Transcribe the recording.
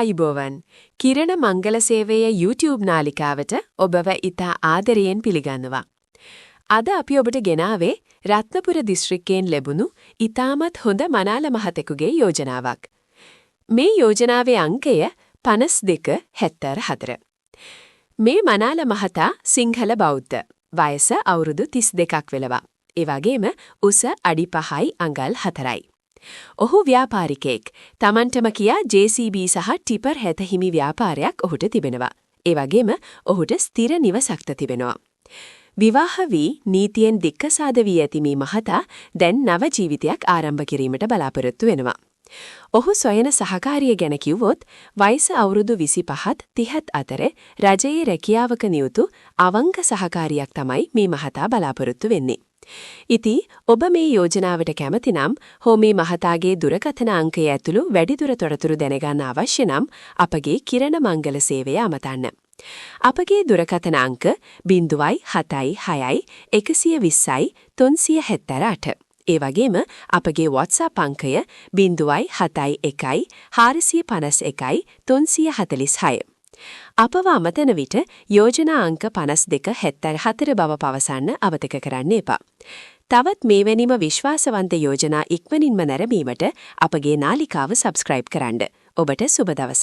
ආයිබෝවන් කිරණ මංගල සේවයේ YouTube නාලිකාවට ඔබව ඉතා ආදරයෙන් පිළිගන්නවා. අද අපි ඔබට ගෙනාවේ රත්නපුර දිස්ත්‍රික්කයෙන් ලැබුණු ඉතාමත් හොඳ මනාල මහතෙකුගේ යෝජනාවක්. මේ යෝජනාවේ අංකය 5274. මේ මනාල මහතා සිංහල බෞද්ධ. වයස අවුරුදු 32ක් වෙලවා. ඒ වගේම උස අඩි 5යි අඟල් 4යි. ඔහු ව්‍යාපාරිකයෙක්. Tamanටම කියා JCB සහ ටිපර් හැතහිමි ව්‍යාපාරයක් ඔහුට තිබෙනවා. ඒ වගේම ඔහුට ස්ථිර නිවසක්ද තිබෙනවා. විවාහ වී නීතියෙන් දික්කසාද වී ඇති මේ මහතා දැන් නව ජීවිතයක් ආරම්භ කිරීමට බලාපොරොත්තු වෙනවා. ඔහු සොයන සහකාරිය ගැන කිව්වොත් වයස අවුරුදු 25ත් 30ත් අතර රජයේ රැකියාවක නියුතු අවංක සහකාරියක් තමයි මේ මහතා බලාපොරොත්තු වෙන්නේ. ඉතින් ඔබ මේ යෝජනාවට කැමති නම් හෝ මේ මහතාගේ දුරකථන අංකය ඇතුළු වැඩිදුර තොරතුරු දැනගන්න අවශ්‍ය නම් අපගේ කිරණ මංගල සේවය අමතන්න. අපගේ දුරකථන අංක 076 120 378. ඒ වගේම අපගේ WhatsApp අංකය 071 451 346. අපව අමතන විට යෝජනා අංක 5274 බව පවසන්න අමතක කරන්න එපා. තවත් මේවැනිම විශ්වාසවන්ත යෝජනා ඉක්මනින්ම නැරඹීමට අපගේ නාලිකාව සබ්ස්ක්‍රයිබ් කරන්න. ඔබට සුබ දවසක්.